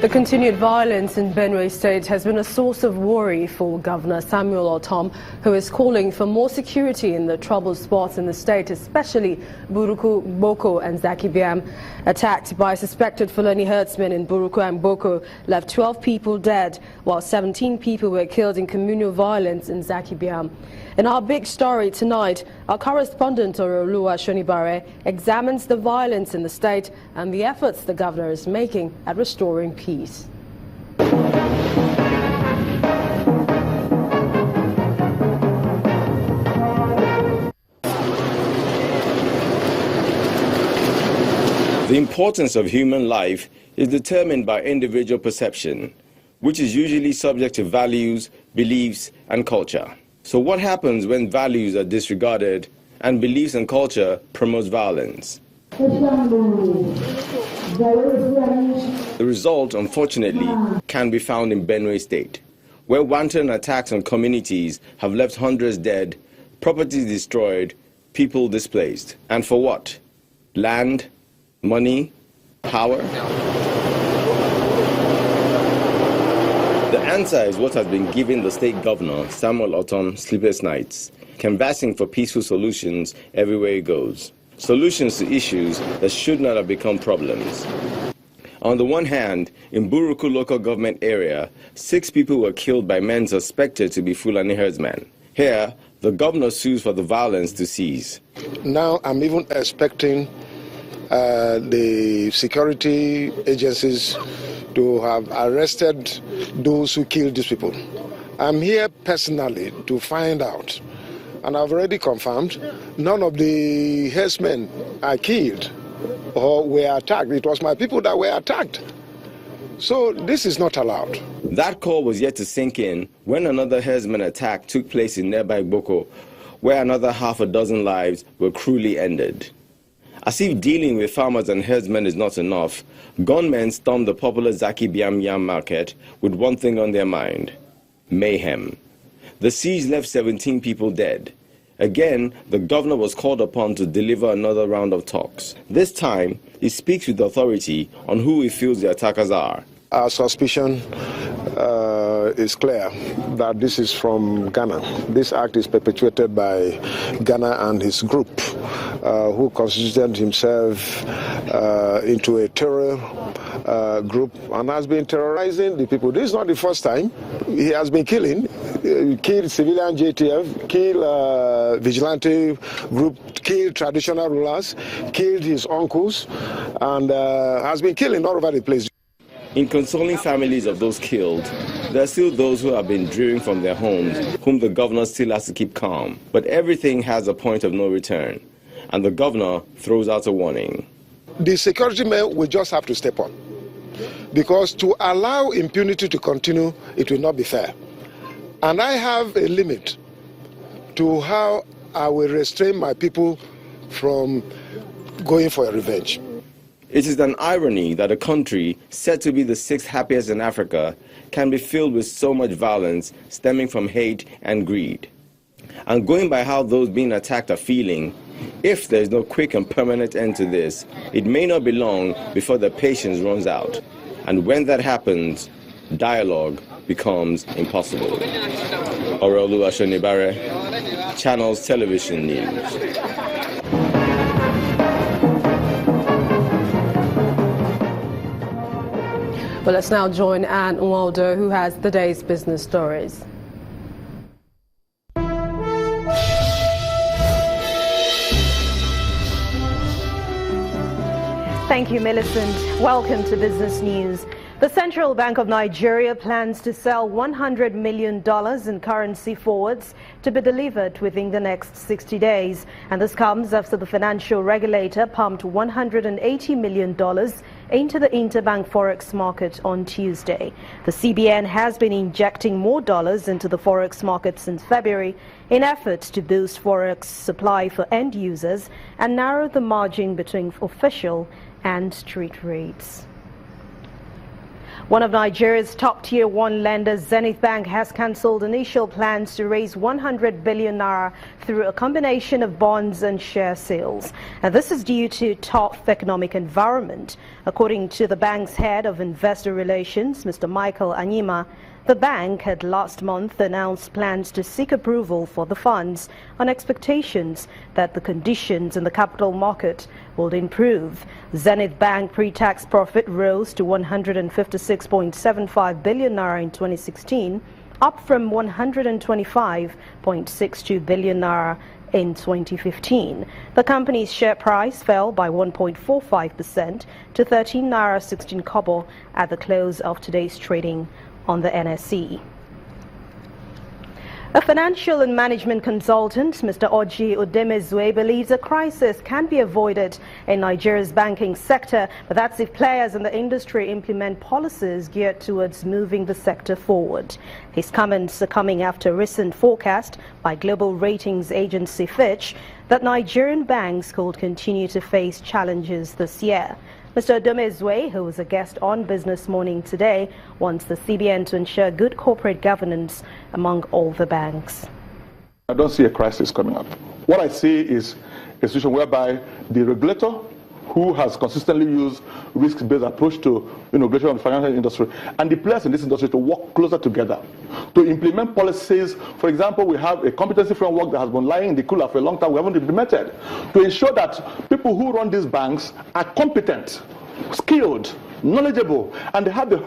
The continued violence in Benue State has been a source of worry for Governor Samuel Ortom, who is calling for more security in the troubled spots in the state, especially Buruku, Boko and Zakibiam. Attacked by suspected Fulani herdsmen in Buruku and Boko left 12 people dead, while 17 people were killed in communal violence in Zakibiam. In our big story tonight, our correspondent Oluwa Shonibare examines the violence in the state and the efforts the governor is making at restoring peace. The importance of human life is determined by individual perception, which is usually subject to values, beliefs, and culture. So what happens when values are disregarded and beliefs and culture promotes violence? The result, unfortunately, can be found in Benue State, where wanton attacks on communities have left hundreds dead, properties destroyed, people displaced. And for what? Land? Money? Power? The answer is what has been giving the state governor, Samuel Ortom, sleepless nights, canvassing for peaceful solutions everywhere he goes. Solutions to issues that should not have become problems. On the one hand, in Buruku local government area, 6 people were killed by men suspected to be Fulani herdsmen. Here, the governor sues for the violence to cease. Now I'm even expecting the security agencies to have arrested those who killed these people. I'm here personally to find out, and I've already confirmed, none of the herdsmen are killed or were attacked. It was my people that were attacked. So this is not allowed. That call was yet to sink in when another herdsman attack took place in nearby Boko, where another half a dozen lives were cruelly ended. As if dealing with farmers and herdsmen is not enough, gunmen stormed the popular Zakibiam yam market with one thing on their mind: mayhem. The siege left 17 people dead. Again, the governor was called upon to deliver another round of talks. This time, he speaks with authority on who he feels the attackers are. Our suspicion is clear that this is from Ghana. This act is perpetuated by Ghana and his group, who constituted himself into a terror group and has been terrorizing the people. This is not the first time. He has been killing, killed civilian JTF, killed vigilante group, killed traditional rulers, killed his uncles, and has been killing all over the place. In consoling families of those killed, there are still those who have been driven from their homes, whom the governor still has to keep calm. But everything has a point of no return, and the governor throws out a warning. The security men will just have to step up, because to allow impunity to continue, it will not be fair. And I have a limit to how I will restrain my people from going for a revenge. It is an irony that a country said to be the 6th happiest in Africa can be filled with so much violence stemming from hate and greed. And going by how those being attacked are feeling, if there is no quick and permanent end to this, it may not be long before the patience runs out. And when that happens, dialogue becomes impossible. Oluwa Shonibare, Channels Television News. Well, let's now join Anne Nwaldo, who has the day's business stories. Thank you, Millicent. Welcome to Business News. The Central Bank of Nigeria plans to sell $100 million in currency forwards to be delivered within the next 60 days. And this comes after the financial regulator pumped $180 million into the interbank forex market on Tuesday. The CBN has been injecting more dollars into the forex market since February in efforts to boost forex supply for end users and narrow the margin between official and street rates. One of Nigeria's top tier 1 lenders, Zenith Bank, has cancelled initial plans to raise 100 billion naira through a combination of bonds and share sales. And this is due to tough economic environment. According to the bank's head of investor relations, Mr. Michael Anyima, the bank had last month announced plans to seek approval for the funds on expectations that the conditions in the capital market would improve. Zenith Bank pre-tax profit rose to 156.75 billion naira in 2016, up from 125.62 billion naira in 2015. The company's share price fell by 1.45% to 13 naira 16 kobo at the close of today's trading on the NSE. A financial and management consultant, Mr. Oji Odemezue, believes a crisis can be avoided in Nigeria's banking sector, but that's if players in the industry implement policies geared towards moving the sector forward. His comments are coming after a recent forecast by global ratings agency Fitch that Nigerian banks could continue to face challenges this year. Mr. Odemezue, who was a guest on Business Morning today, wants the CBN to ensure good corporate governance among all the banks. I don't see a crisis coming up. What I see is a situation whereby the regulator, who has consistently used risk-based approach to regulation of the financial industry, and the players in this industry to work closer together to implement policies. For example, we have a competency framework that has been lying in the cooler for a long time. We haven't implemented to ensure that people who run these banks are competent, skilled, knowledgeable, and they have the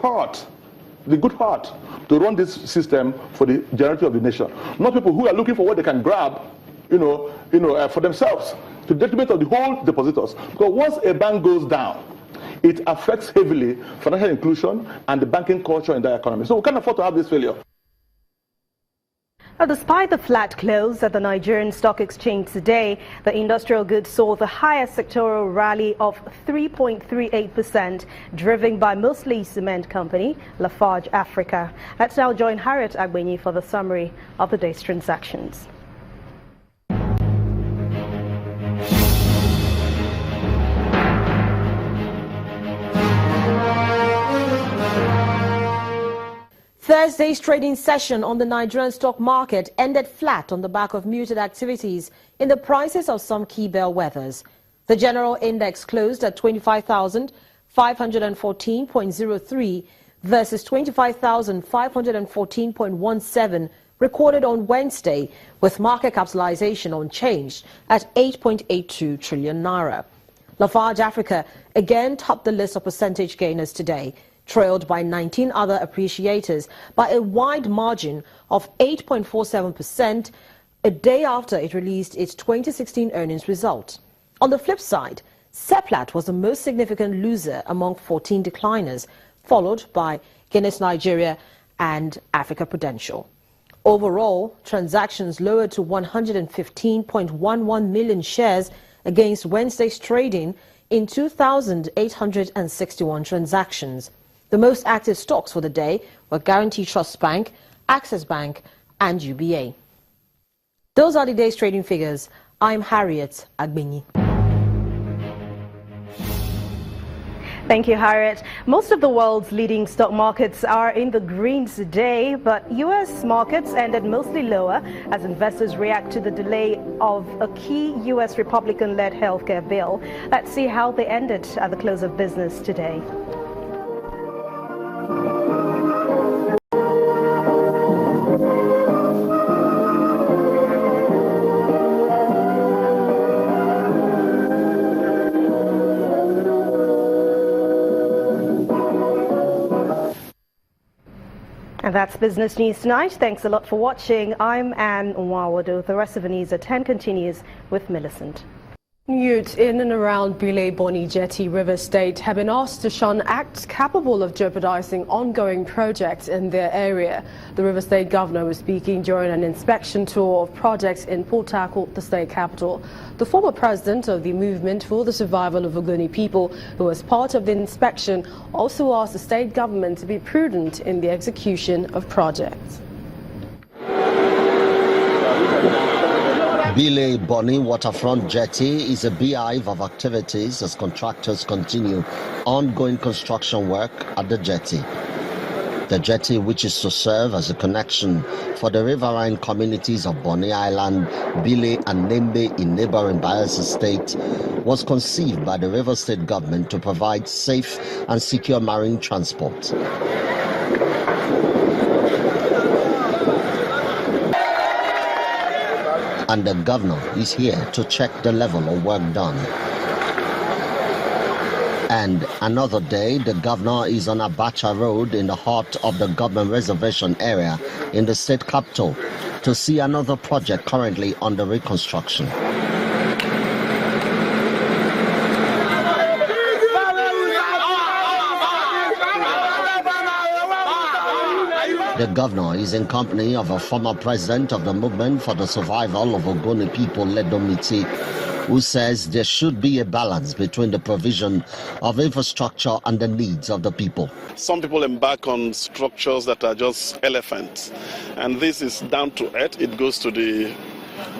good heart to run this system for the generality of the nation. Not people who are looking for what they can grab, for themselves, to the detriment of the whole depositors. Because once a bank goes down, it affects heavily financial inclusion and the banking culture in the economy. So we can't afford to have this failure. Now, despite the flat close at the Nigerian Stock Exchange today, the industrial goods saw the highest sectoral rally of 3.38%, driven by mostly cement company Lafarge Africa. Let's now join Harriet Agbenyi for the summary of the day's transactions. Thursday's trading session on the Nigerian stock market ended flat on the back of muted activities in the prices of some key bellwethers. The general index closed at 25,514.03 versus 25,514.17 recorded on Wednesday, with market capitalization unchanged at 8.82 trillion naira. Lafarge Africa again topped the list of percentage gainers today, trailed by 19 other appreciators by a wide margin of 8.47% a day after it released its 2016 earnings result. On the flip side, Seplat was the most significant loser among 14 decliners, followed by Guinness Nigeria and Africa Prudential. Overall, transactions lowered to 115.11 million shares against Wednesday's trading in 2,861 transactions. The most active stocks for the day were Guarantee Trust Bank, Access Bank, and UBA. Those are the day's trading figures. I'm Harriet Agbenyi. Thank you, Harriet. Most of the world's leading stock markets are in the green today, but U.S. markets ended mostly lower as investors react to the delay of a key U.S. Republican-led healthcare bill. Let's see how they ended at the close of business today. And that's Business News Tonight. Thanks a lot for watching. I'm Anne Nwawado. The rest of the news at 10 continues with Millicent. Youths in and around Benue Jetty River State have been asked to shun acts capable of jeopardizing ongoing projects in their area. The River State governor was speaking during an inspection tour of projects in Port Harcourt, the state capital. The former president of the Movement for the Survival of Ogoni People, who was part of the inspection, also asked the state government to be prudent in the execution of projects. Benue Waterfront Jetty is a beehive of activities as contractors continue ongoing construction work at the jetty. The jetty, which is to serve as a connection for the riverine communities of Benue Island, Bile and Nembe in neighboring Bayelsa State, was conceived by the River State government to provide safe and secure marine transport. And the governor is here to check the level of work done. And another day, the governor is on Abacha Road in the heart of the government reservation area in the state capital to see another project currently under reconstruction. The governor is in company of a former president of the Movement for the Survival of Ogoni People, Ledomiti, who says there should be a balance between the provision of infrastructure and the needs of the people. Some people embark on structures that are just elephants, and this is down to earth. It goes to the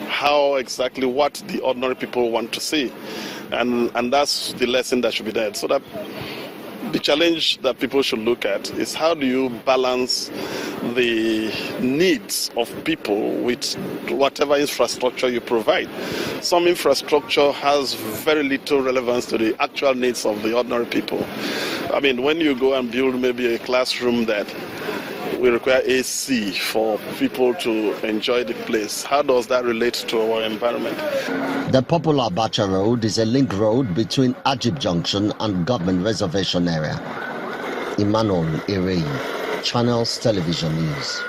how exactly what the ordinary people want to see, and that's the lesson that should be there. So that the challenge that people should look at is how do you balance the needs of people with whatever infrastructure you provide. Some infrastructure has very little relevance to the actual needs of the ordinary people. I mean, when you go and build maybe a classroom that will require AC for people to enjoy the place, how does that relate to our environment? The popular Abacha Road is a link road between Ajib Junction and Government Reservation area. Emmanuel Irene, Channels Television News.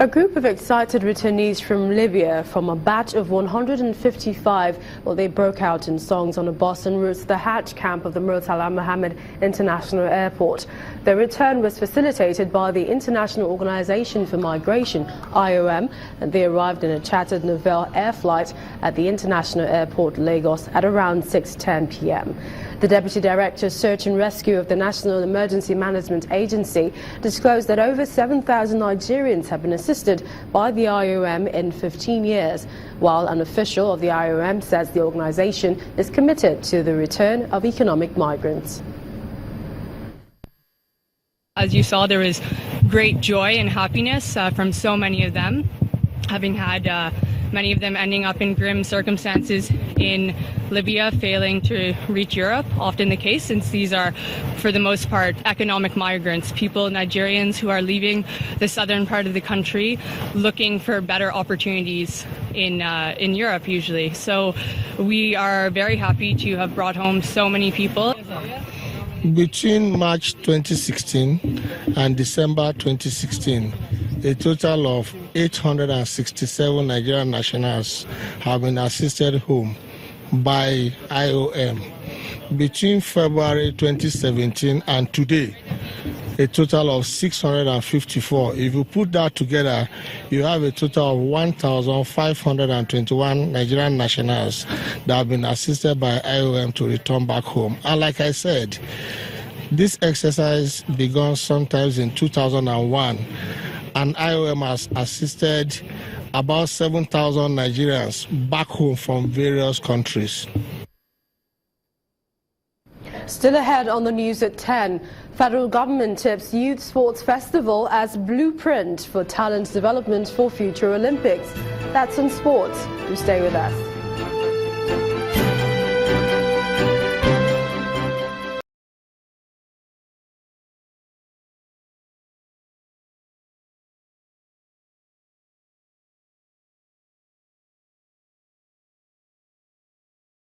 A group of excited returnees from Libya from a batch of 155, they broke out in songs on a bus en route to the Hajj camp of the Murtala Mohammed International Airport. Their return was facilitated by the International Organization for Migration, IOM, and they arrived in a chartered Nouvelle air flight at the International Airport, Lagos, at around 6:10 p.m. The Deputy Director of Search and Rescue of the National Emergency Management Agency disclosed that over 7,000 Nigerians have been assisted by the IOM in 15 years, while an official of the IOM says the organization is committed to the return of economic migrants. As you saw, there was great joy and happiness from so many of them, having had many of them ending up in grim circumstances in Libya, failing to reach Europe, often the case since these are, for the most part, economic migrants, people, Nigerians who are leaving the southern part of the country looking for better opportunities in Europe usually. So we are very happy to have brought home so many people. Between March 2016 and December 2016, a total of 867 Nigerian nationals have been assisted home by IOM. Between February 2017 and today, a total of 654. If you put that together, you have a total of 1,521 Nigerian nationals that have been assisted by IOM to return back home. And like I said, this exercise began sometimes in 2001, and IOM has assisted about 7,000 Nigerians back home from various countries. Still ahead on the news at 10, federal government tips Youth Sports Festival as blueprint for talent development for future Olympics. That's on sports. Do stay with us.